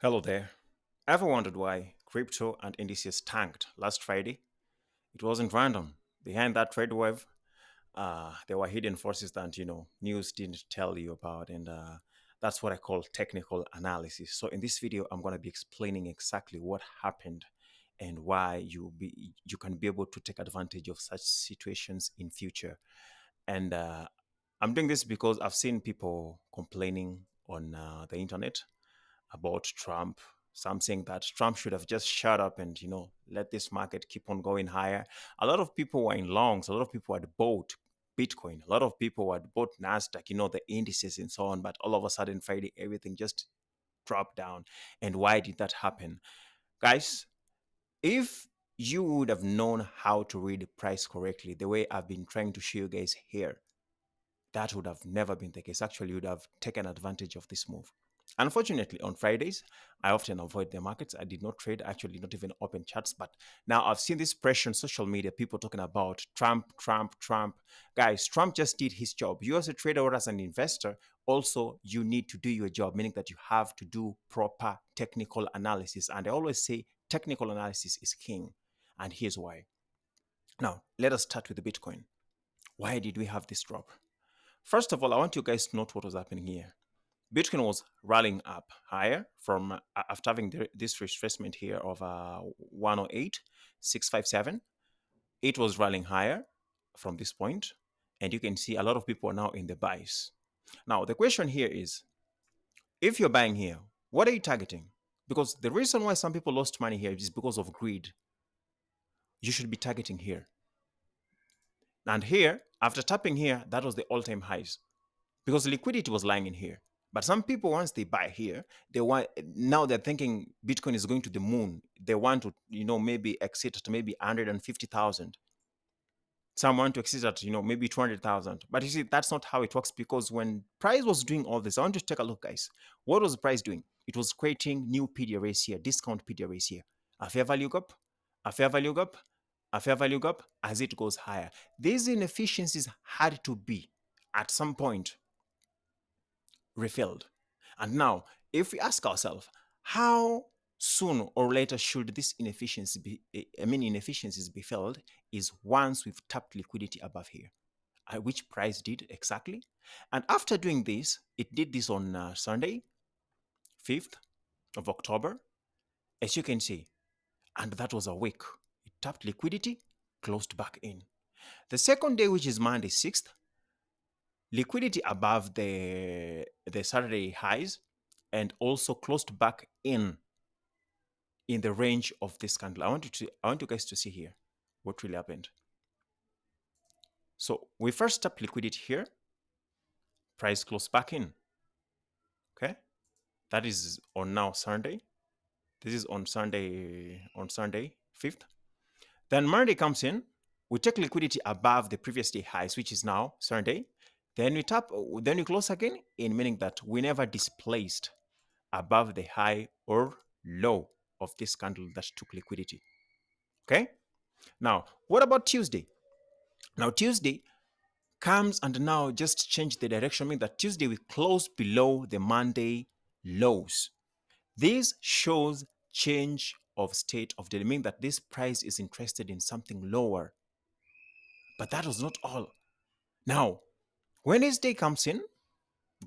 Hello there. Ever wondered why crypto and indices tanked last Friday? It wasn't random. Behind that trade wave, there were hidden forces that news didn't tell you about, and that's what I call technical analysis. So in this video, I'm going to be explaining exactly what happened and why you can be able to take advantage of such situations in future. And I'm doing this because I've seen people complaining on the internet about Trump. Some saying that Trump should have just shut up and let this market keep on going higher. A lot of people were in longs. A lot of people had bought Bitcoin. A lot of people had bought Nasdaq. The indices and so on. But all of a sudden, Friday, everything just dropped down. And why did that happen, guys? If you would have known how to read the price correctly, the way I've been trying to show you guys here, that would have never been the case. Actually, you would have taken advantage of this move. Unfortunately, on Fridays, I often avoid the markets. I did not trade, actually, not even open charts. But now I've seen this pressure on social media, people talking about Trump, Trump, Trump. Guys, Trump just did his job. You, as a trader or as an investor, also, you need to do your job, meaning that you have to do proper technical analysis. And I always say technical analysis is king. And here's why. Now, let us start with the Bitcoin. Why did we have this drop? First of all, I want you guys to note what was happening here. Bitcoin was rallying up higher from after having this retracement here of 108,657. It was rallying higher from this point, and you can see a lot of people are now in the buys. Now, the question here is, if you're buying here, what are you targeting? Because the reason why some people lost money here is because of greed. You should be targeting here. And here, after tapping here, that was the all-time highs, because liquidity was lying in here. But some people, once they buy here, now they're thinking Bitcoin is going to the moon. They want to, maybe exit at maybe 150,000. Some want to exit at, maybe 200,000. But you see, that's not how it works, because when price was doing all this, I want you to take a look, guys. What was the price doing? It was creating new PD arrays here, discount PD arrays here. A fair value gap, a fair value gap, a fair value gap as it goes higher. These inefficiencies had to be, at some point, refilled. And now, if we ask ourselves, how soon or later should this inefficiencies be filled, is once we've tapped liquidity above here, which price did exactly. And after doing this, it did this on Sunday, 5th of October, as you can see, and that was a week. It tapped liquidity, closed back in. The second day, which is Monday, 6th, liquidity above the Saturday highs, and also closed back in the range of this candle. I want you guys to see here what really happened. So we first tapped liquidity here, price closed back in. Okay, that is on now Sunday. This is on Sunday 5th. Then Monday comes in, we take liquidity above the previous day highs, which is now Sunday. Then we tap, then we close again, in meaning that we never displaced above the high or low of this candle that took liquidity. Okay. Now, what about Tuesday? Now, Tuesday comes and now just change the direction, meaning that Tuesday we close below the Monday lows. This shows change of state of the, meaning that this price is interested in something lower. But that was not all. Now, Wednesday comes in,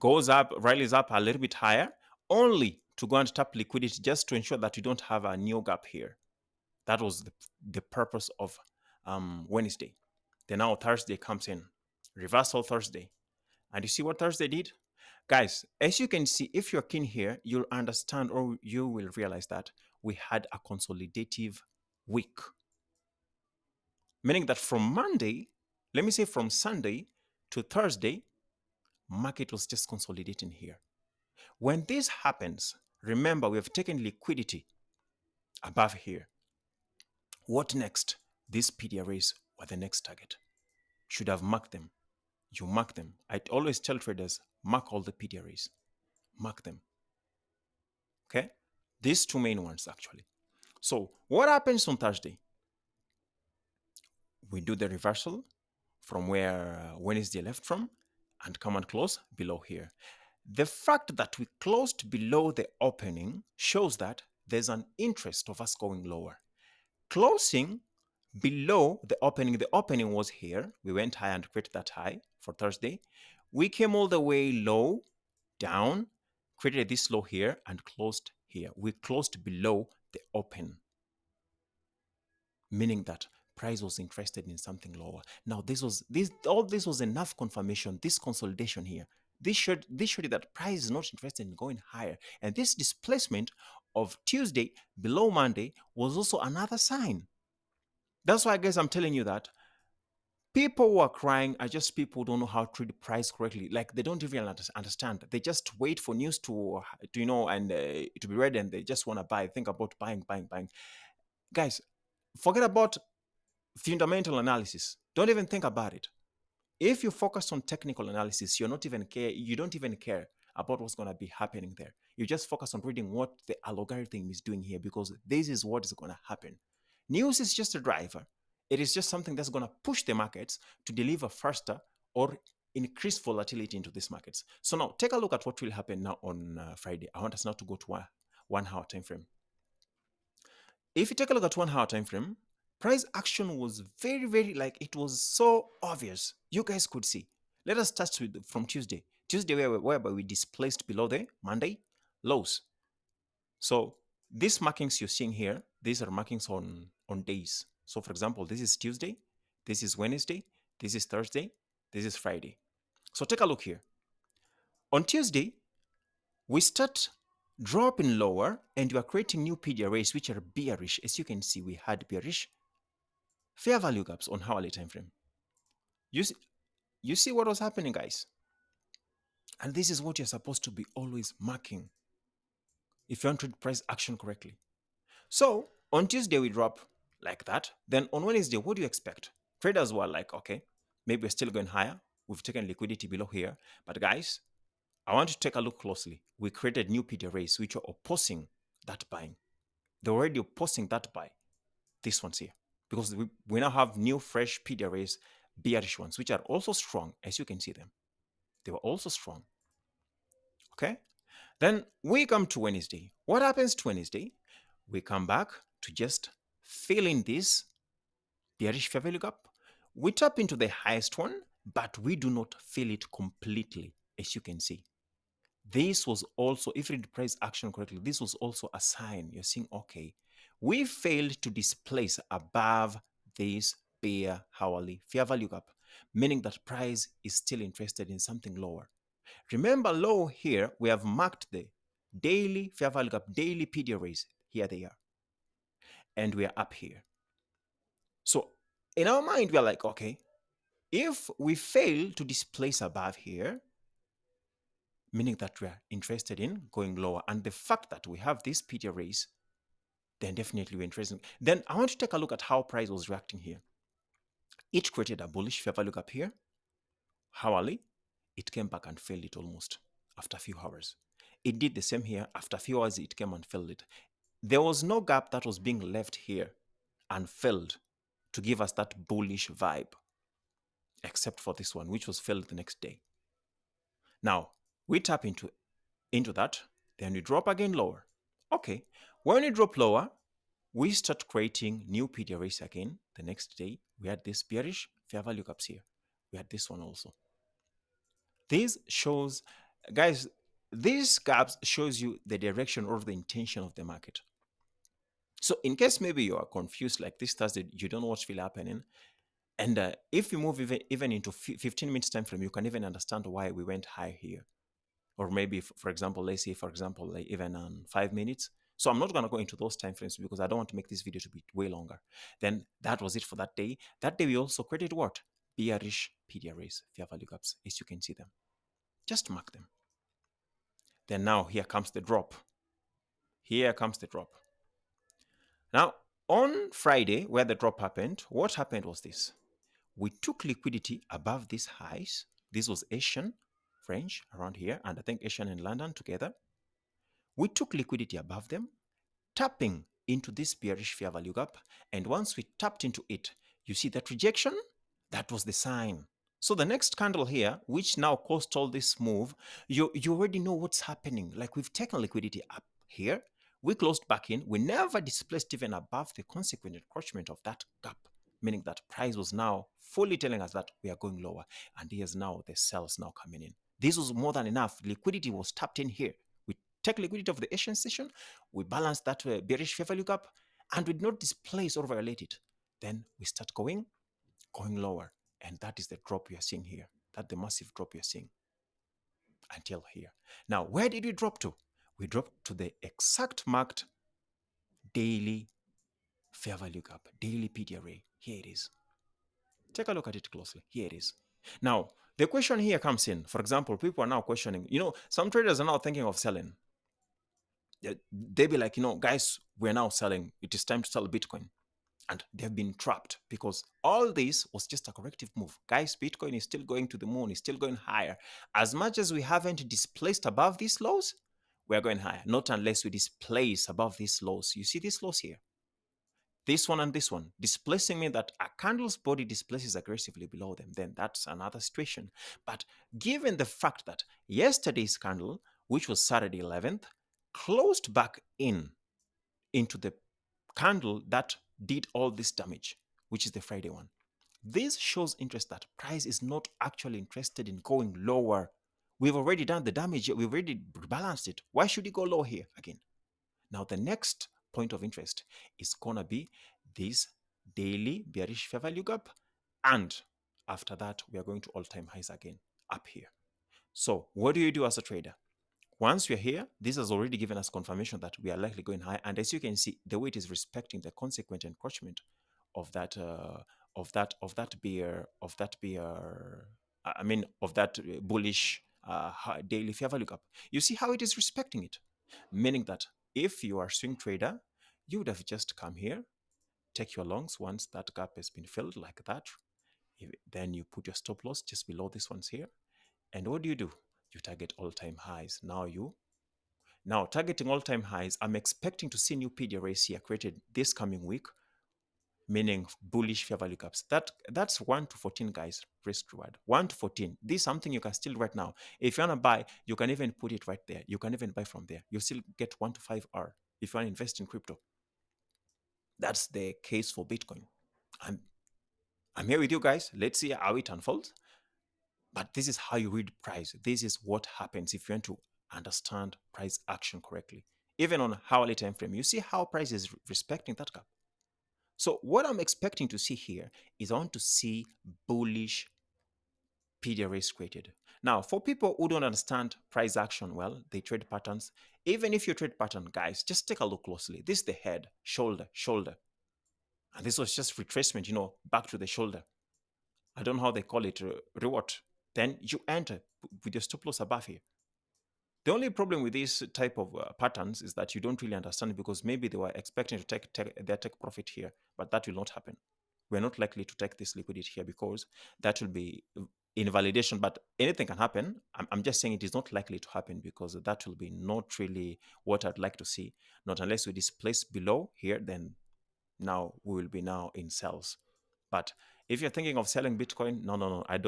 goes up, rallies up a little bit higher, only to go and tap liquidity just to ensure that you don't have a new gap here. That was the purpose of Wednesday. Then now Thursday comes in, reversal Thursday. And you see what Thursday did? Guys, as you can see, if you're keen here, you'll understand, or you will realize that we had a consolidative week. Meaning that from Monday, let me say from Sunday to Thursday, market was just consolidating here. When this happens, remember we have taken liquidity above here. What next? These PD arrays were the next target. Should have marked them. You mark them. I always tell traders, mark all the PD arrays. Mark them. Okay? These two main ones, actually. So what happens on Thursday? We do the reversal from where Wednesday left from and come and close below here. The fact that we closed below the opening shows that there's an interest of us going lower. Closing below the opening was here. We went high and created that high for Thursday. We came all the way low, down, created this low here, and closed here. We closed below the open, meaning that price was interested in something lower. Now, all this was enough confirmation. This consolidation here, this showed you that price is not interested in going higher. And this displacement of Tuesday below Monday was also another sign. That's why, guys, I'm telling you that people who are crying are just people who don't know how to read the price correctly. Like, they don't even understand. They just wait for news to and to be read, and they just want to buy. Think about buying. Guys, forget about fundamental analysis. Don't even think about it. If you focus on technical analysis, you don't even care about what's going to be happening there. You just focus on reading what the algorithm is doing here, because this is what is going to happen. News is just a driver. It is just something that's going to push the markets to deliver faster or increase volatility into these markets. So now take a look at what will happen now on Friday. I want us now to go to a 1 hour time frame. If you take a look at 1 hour time frame, price action was very, very, like, it was so obvious. You guys could see. Let us start from Tuesday. Tuesday, whereby we displaced below the Monday lows. So these markings you're seeing here, these are markings on days. So for example, this is Tuesday, this is Wednesday, this is Thursday, this is Friday. So take a look here. On Tuesday, we start dropping lower and we are creating new PDRAs which are bearish. As you can see, we had bearish fair value gaps on hourly time frame. You see what was happening, guys? And this is what you're supposed to be always marking if you want to read price action correctly. So on Tuesday, we drop like that. Then on Wednesday, what do you expect? Traders were like, okay, maybe we're still going higher. We've taken liquidity below here. But guys, I want you to take a look closely. We created new PDRAs which are opposing that buying. They're already opposing that buy. These ones here. Because we now have new fresh PDRAs, bearish ones, which are also strong, as you can see them. They were also strong. Okay? Then we come to Wednesday. What happens to Wednesday? We come back to just fill in this bearish fair value gap. We tap into the highest one, but we do not fill it completely, as you can see. This was also, if you read price action correctly, this was also a sign. You're seeing, okay, we failed to displace above this bear hourly fair value gap, meaning that price is still interested in something lower. Remember, low here, we have marked the daily fair value gap, daily PDRAs. Here they are. And we are up here. So in our mind, we are like, okay, if we fail to displace above here, meaning that we are interested in going lower, and the fact that we have these PDRAs, then definitely we're interested. Then I want to take a look at how price was reacting here. It created a bullish fair value gap here. Hourly, it came back and failed it almost after a few hours. It did the same here. After a few hours, it came and failed it. There was no gap that was being left here and failed to give us that bullish vibe, except for this one, which was failed the next day. Now, we tap into that, then we drop again lower. Okay, when we drop lower, we start creating new PDRAs again. The next day, we had this bearish fair value gaps here. We had this one also. This shows, guys, these gaps shows you the direction or the intention of the market. So in case maybe you are confused like this Thursday, you don't know what will happen, and if you move even into 15 minutes time frame, you can even understand why we went high here. Or maybe, for example, let's say, for example, like even on 5 minutes. So I'm not going to go into those time frames because I don't want to make this video to be way longer. Then that was it for that day. That day we also created what? Bearish PDRAs, fair value gaps, as you can see them. Just mark them. Then now here comes the drop. Here comes the drop. Now, on Friday, where the drop happened, what happened was this. We took liquidity above these highs. This was Asian, French, around here, and I think Asian and London together. We took liquidity above them, tapping into this bearish fair value gap. And once we tapped into it, you see that rejection? That was the sign. So the next candle here, which now caused all this move, you already know what's happening. Like we've taken liquidity up here, we closed back in, we never displaced even above the consequent encroachment of that gap, meaning that price was now fully telling us that we are going lower. And here's now the sells now coming in. This was more than enough. Liquidity was tapped in here. We take liquidity of the Asian session, we balance that bearish fair value gap, and we did not displace or violate it. Then we start going lower. And that is the drop we are seeing here. That's the massive drop we are seeing until here. Now, where did we drop to? We dropped to the exact marked daily fair value gap, daily PDRA. Here it is. Take a look at it closely. Here it is. Now, the question here comes in. For example, people are now questioning, some traders are now thinking of selling. They be like, guys, we're now selling. It is time to sell Bitcoin. And they've been trapped because all this was just a corrective move. Guys, Bitcoin is still going to the moon, is still going higher. As much as we haven't displaced above these lows, we're going higher. Not unless we displace above these lows. You see these lows here? This one and this one. Displacing means that a candle's body displaces aggressively below them. Then that's another situation. But given the fact that yesterday's candle, which was Saturday 11th, closed back into the candle that did all this damage, which is the Friday one. This shows interest that price is not actually interested in going lower. We've already done the damage, we've already balanced it. Why should it go low here again? Now, the next point of interest is gonna be this daily bearish fair value gap. And after that, we are going to all-time highs again up here. So what do you do as a trader? Once we're here, this has already given us confirmation that we are likely going high. And as you can see, the weight is respecting the consequent encroachment of that bullish daily fair value gap. You see how it is respecting it, meaning that if you are a swing trader, you would have just come here, take your longs once that gap has been filled like that. Then you put your stop loss just below this ones here. And what do? You target all-time highs. Now targeting all-time highs, I'm expecting to see new PDRAs here created this coming week, meaning bullish fair value gaps. That's 1 to 14, guys, risk reward. 1 to 14. This is something you can still right now. If you want to buy, you can even put it right there. You can even buy from there. You still get 1 to 5R if you want to invest in crypto. That's the case for Bitcoin. I'm here with you guys. Let's see how it unfolds. But this is how you read price. This is what happens if you want to understand price action correctly. Even on hourly time frame, you see how price is respecting that gap. So what I'm expecting to see here is I want to see bullish PDRAs created. Now, for people who don't understand price action well, they trade patterns. Even if you trade pattern, guys, just take a look closely. This is the head, shoulder, shoulder. And this was just retracement, back to the shoulder. I don't know how they call it, reward. Then you enter with your stop loss above here. The only problem with this type of patterns is that you don't really understand because maybe they were expecting to take profit here, but that will not happen. We're not likely to take this liquidity here because that will be invalidation, but anything can happen. I'm just saying it is not likely to happen because that will be not really what I'd like to see. Not unless we displace below here, then now we will be now in sells. But if you're thinking of selling Bitcoin, no, I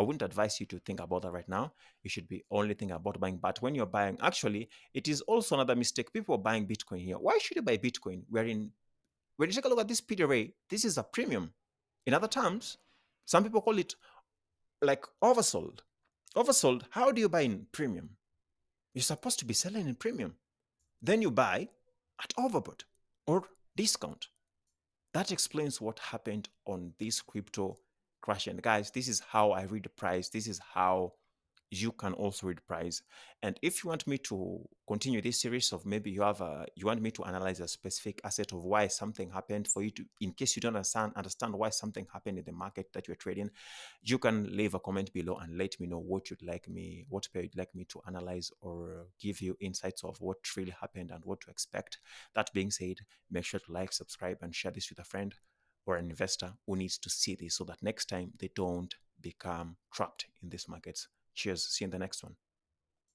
wouldn't advise you to think about that right now. You should be only thinking about buying. But when you're buying, actually, it is also another mistake. People are buying Bitcoin here. Why should you buy Bitcoin? When you take a look at this PDRA, this is a premium. In other terms, some people call it like oversold. Oversold, how do you buy in premium? You're supposed to be selling in premium. Then you buy at overbought or discount. That explains what happened on this crypto crash. And guys, this is how I read the price. This is how you can also read price. And if you want me to continue this series of maybe you want me to analyze a specific asset of why something happened for you to, in case you don't understand why something happened in the market that you're trading, you can leave a comment below and let me know what pair you'd like me to analyze or give you insights of what really happened and what to expect. That being said, make sure to like, subscribe, and share this with a friend or an investor who needs to see this so that next time they don't become trapped in these markets. Cheers. See you in the next one.